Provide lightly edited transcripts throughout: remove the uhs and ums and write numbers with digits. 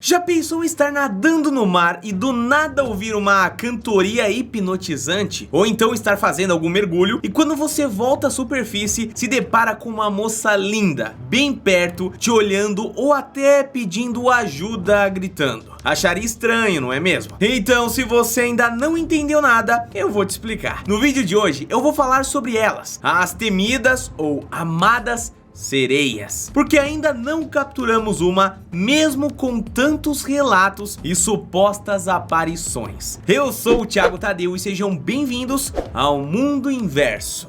Já pensou em estar nadando no mar e do nada ouvir uma cantoria hipnotizante? Ou então estar fazendo algum mergulho e quando você volta à superfície se depara com uma moça linda, bem perto, te olhando ou até pedindo ajuda gritando? Acharia estranho, não é mesmo? Então, se você ainda não entendeu nada, eu vou te explicar. No vídeo de hoje eu vou falar sobre elas, as temidas ou amadas sereias, porque ainda não capturamos uma, mesmo com tantos relatos e supostas aparições. Eu sou o Thiago Tadeu e sejam bem-vindos ao Mundo Inverso.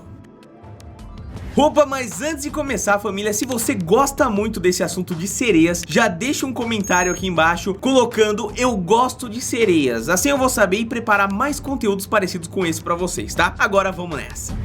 Opa, mas antes de começar, família, se você gosta muito desse assunto de sereias, já deixa um comentário aqui embaixo colocando eu gosto de sereias, assim eu vou saber e preparar mais conteúdos parecidos com esse pra vocês, tá? Agora vamos nessa.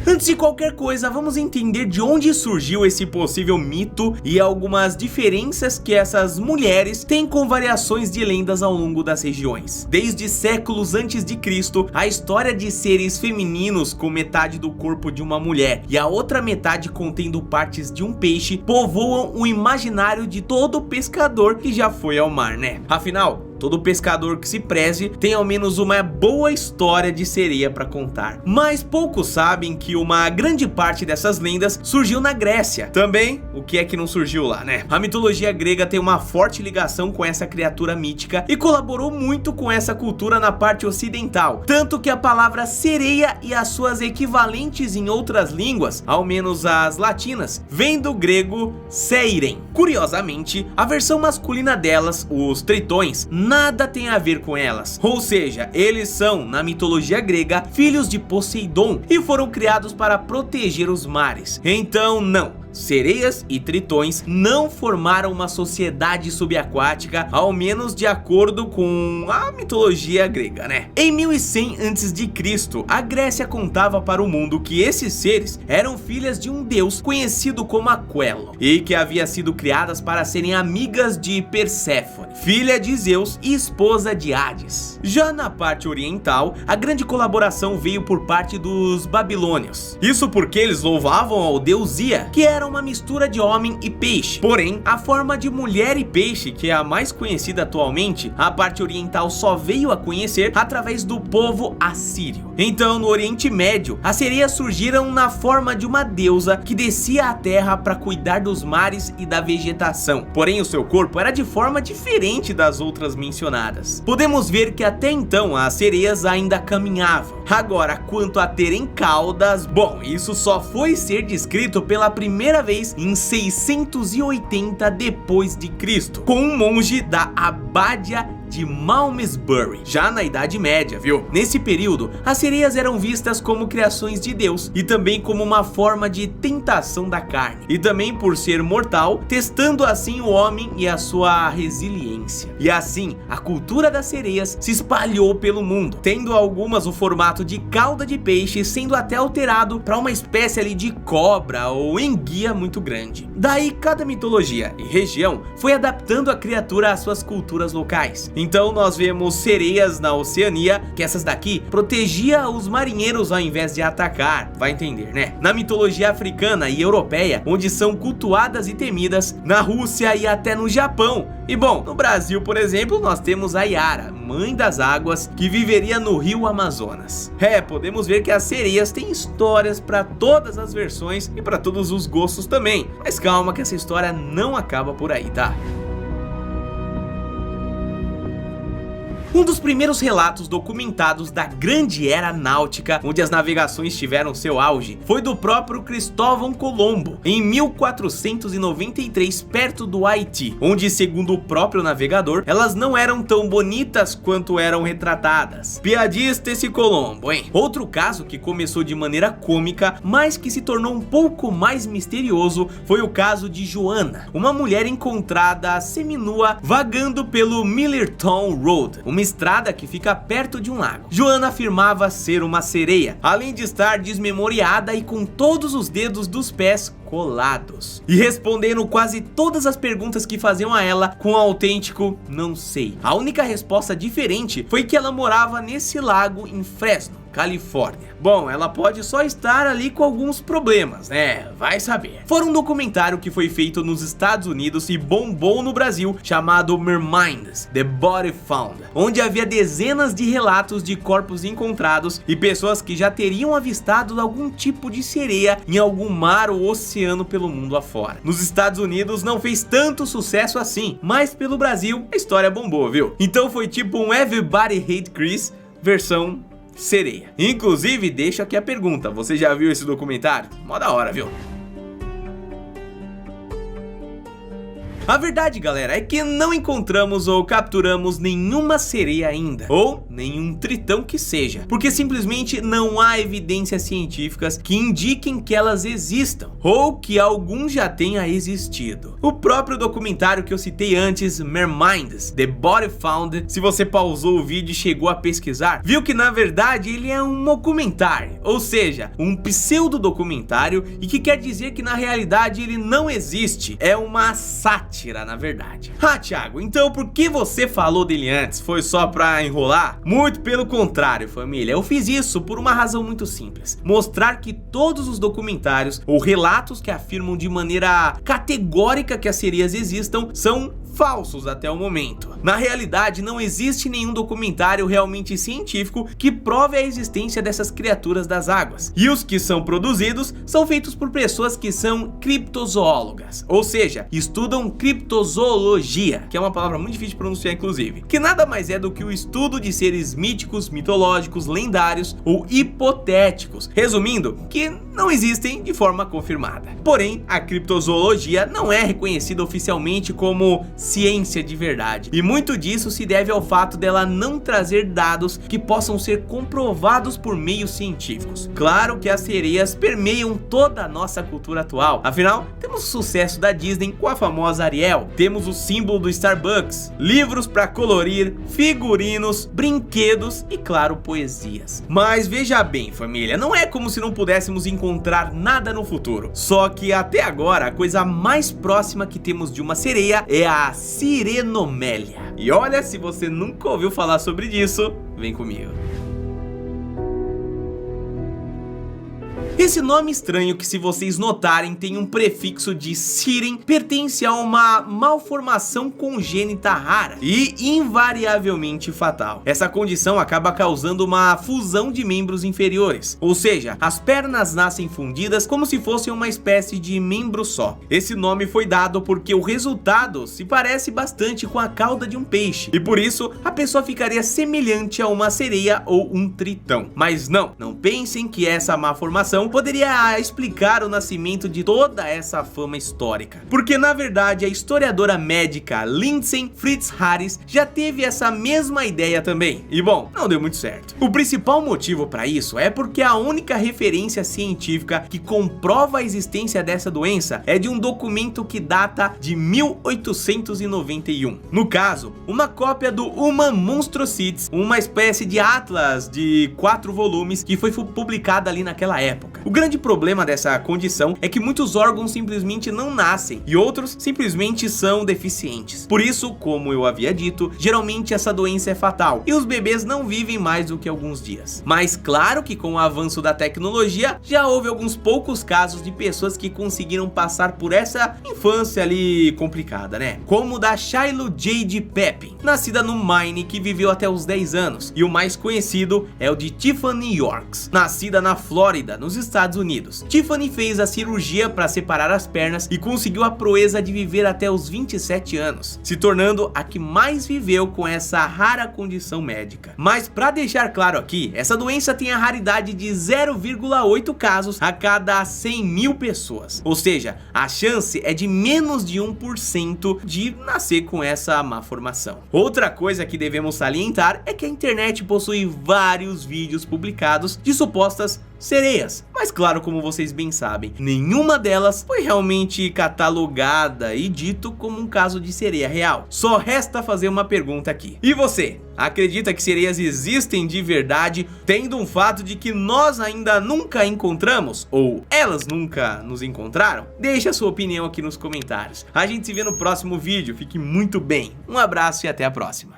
Antes de qualquer coisa, vamos entender de onde surgiu esse possível mito e algumas diferenças que essas mulheres têm com variações de lendas ao longo das regiões. Desde séculos antes de Cristo, a história de seres femininos com metade do corpo de uma mulher e a outra metade contendo partes de um peixe povoam o imaginário de todo pescador que já foi ao mar, né? Afinal, todo pescador que se preze tem ao menos uma boa história de sereia para contar. Mas poucos sabem que uma grande parte dessas lendas surgiu na Grécia. Também, o que é que não surgiu lá, né? A mitologia grega tem uma forte ligação com essa criatura mítica e colaborou muito com essa cultura na parte ocidental. Tanto que a palavra sereia e as suas equivalentes em outras línguas, ao menos as latinas, vem do grego seiren. Curiosamente, a versão masculina delas, os tritões, nada tem a ver com elas, ou seja, eles são, na mitologia grega, filhos de Poseidon e foram criados para proteger os mares. Então não, sereias e tritões não formaram uma sociedade subaquática, ao menos de acordo com a mitologia grega, né? Em 1100 a.C., a Grécia contava para o mundo que esses seres eram filhas de um deus conhecido como Aquelo e que havia sido criadas para serem amigas de Perséfone, filha de Zeus e esposa de Hades. Já na parte oriental, a grande colaboração veio por parte dos babilônios. Isso porque eles louvavam ao deus Ia, que era uma mistura de homem e peixe. Porém, a forma de mulher e peixe, que é a mais conhecida atualmente, a parte oriental só veio a conhecer através do povo assírio. Então, no Oriente Médio, as sereias surgiram na forma de uma deusa que descia à terra para cuidar dos mares e da vegetação. Porém, o seu corpo era de forma diferente das outras mencionadas. Podemos ver que até então as sereias ainda caminhavam. Agora, quanto a terem caudas, bom, isso só foi ser descrito pela primeira vez em 680 depois de Cristo, com um monge da Abádia de Malmesbury, já na Idade Média, viu? Nesse período, as sereias eram vistas como criações de Deus e também como uma forma de tentação da carne, e também por ser mortal, testando assim o homem e a sua resiliência. E assim, a cultura das sereias se espalhou pelo mundo, tendo algumas o formato de cauda de peixe, sendo até alterado para uma espécie ali de cobra ou enguia muito grande. Daí, cada mitologia e região foi adaptando a criatura às suas culturas locais. Então nós vemos sereias na Oceania, que essas daqui protegia os marinheiros ao invés de atacar, vai entender, né? Na mitologia africana e europeia, onde são cultuadas e temidas, na Rússia e até no Japão. E bom, no Brasil, por exemplo, nós temos a Yara, mãe das águas, que viveria no rio Amazonas. Podemos ver que as sereias têm histórias para todas as versões e para todos os gostos também. Mas calma que essa história não acaba por aí, tá? Um dos primeiros relatos documentados da grande era náutica, onde as navegações tiveram seu auge, foi do próprio Cristóvão Colombo, em 1493, perto do Haiti, onde, segundo o próprio navegador, elas não eram tão bonitas quanto eram retratadas. Piadista esse Colombo, hein? Outro caso que começou de maneira cômica, mas que se tornou um pouco mais misterioso, foi o caso de Joana, uma mulher encontrada seminua vagando pelo Millerton Road, uma estrada que fica perto de um lago. Joana afirmava ser uma sereia, além de estar desmemoriada e com todos os dedos dos pés colados. E respondendo quase todas as perguntas que faziam a ela com um autêntico não sei. A única resposta diferente foi que ela morava nesse lago em Fresno, Califórnia. Bom, ela pode só estar ali com alguns problemas, né? Vai saber. Foi um documentário que foi feito nos Estados Unidos e bombou no Brasil, chamado Merminds, The Body Found, onde havia dezenas de relatos de corpos encontrados e pessoas que já teriam avistado algum tipo de sereia em algum mar ou oceano pelo mundo afora. Nos Estados Unidos não fez tanto sucesso assim, mas pelo Brasil a história bombou, viu? Então foi tipo um Everybody Hate Chris versão sereia. Inclusive, deixo aqui a pergunta: você já viu esse documentário? Mó da hora, viu? A verdade, galera, é que não encontramos ou capturamos nenhuma sereia ainda, ou nenhum tritão que seja, porque simplesmente não há evidências científicas que indiquem que elas existam, ou que algum já tenha existido. O próprio documentário que eu citei antes, Merminds, The Body Found, se você pausou o vídeo e chegou a pesquisar, viu que na verdade ele é um mockumentário, ou seja, um pseudo-documentário, e que quer dizer que na realidade ele não existe, é uma sátira na verdade. Ah, Thiago, então por que você falou dele antes? Foi só pra enrolar? Muito pelo contrário, família, eu fiz isso por uma razão muito simples: mostrar que todos os documentários ou relatos que afirmam de maneira categórica que as sereias existam são falsos até o momento. Na realidade, não existe nenhum documentário realmente científico que prove a existência dessas criaturas das águas. E os que são produzidos são feitos por pessoas que são criptozoólogas, ou seja, estudam criptozoologia, que é uma palavra muito difícil de pronunciar inclusive, que nada mais é do que o estudo de seres míticos, mitológicos, lendários ou hipotéticos, resumindo, que não existem de forma confirmada. Porém, a criptozoologia não é reconhecida oficialmente como ciência de verdade, e muito disso se deve ao fato dela não trazer dados que possam ser comprovados por meios científicos. Claro que as sereias permeiam toda a nossa cultura atual, afinal, temos o sucesso da Disney com a famosa Ariel, temos o símbolo do Starbucks, livros para colorir, figurinos, brinquedos e claro, poesias. Mas veja bem, família, não é como se não pudéssemos encontrar nada no futuro, só que até agora a coisa mais próxima que temos de uma sereia é a Sirenomélia. E olha, se você nunca ouviu falar sobre isso, vem comigo. Esse nome estranho, que se vocês notarem tem um prefixo de siren, pertence a uma malformação congênita rara e invariavelmente fatal. Essa condição acaba causando uma fusão de membros inferiores, ou seja, as pernas nascem fundidas como se fossem uma espécie de membro só. Esse nome foi dado porque o resultado se parece bastante com a cauda de um peixe, e por isso a pessoa ficaria semelhante a uma sereia ou um tritão. Mas não pensem que essa malformação poderia explicar o nascimento de toda essa fama histórica, porque na verdade a historiadora médica Lindsay Fritz Harris já teve essa mesma ideia também, e bom, não deu muito certo. O principal motivo para isso é porque a única referência científica que comprova a existência dessa doença é de um documento que data de 1891. No caso, uma cópia do Human Monstrosities, uma espécie de atlas de 4 volumes que foi publicada ali naquela época. O grande problema dessa condição é que muitos órgãos simplesmente não nascem e outros simplesmente são deficientes. Por isso, como eu havia dito, geralmente essa doença é fatal e os bebês não vivem mais do que alguns dias. Mas claro que com o avanço da tecnologia já houve alguns poucos casos de pessoas que conseguiram passar por essa infância ali complicada, né? Como o da Shiloh Jade Pepin, nascida no Maine, que viveu até os 10 anos, e o mais conhecido é o de Tiffany Yorks, nascida na Flórida, nos Estados Unidos. Tiffany fez a cirurgia para separar as pernas e conseguiu a proeza de viver até os 27 anos, se tornando a que mais viveu com essa rara condição médica. Mas para deixar claro aqui, essa doença tem a raridade de 0,8 casos a cada 100 mil pessoas, ou seja, a chance é de menos de 1% de nascer com essa má formação. Outra coisa que devemos salientar é que a internet possui vários vídeos publicados de supostas sereias, Mas claro, como vocês bem sabem, nenhuma delas foi realmente catalogada e dito como um caso de sereia real. Só resta fazer uma pergunta aqui. E você? Acredita que sereias existem de verdade, tendo um fato de que nós ainda nunca encontramos? Ou elas nunca nos encontraram? Deixe a sua opinião aqui nos comentários. A gente se vê no próximo vídeo, fique muito bem. Um abraço e até a próxima.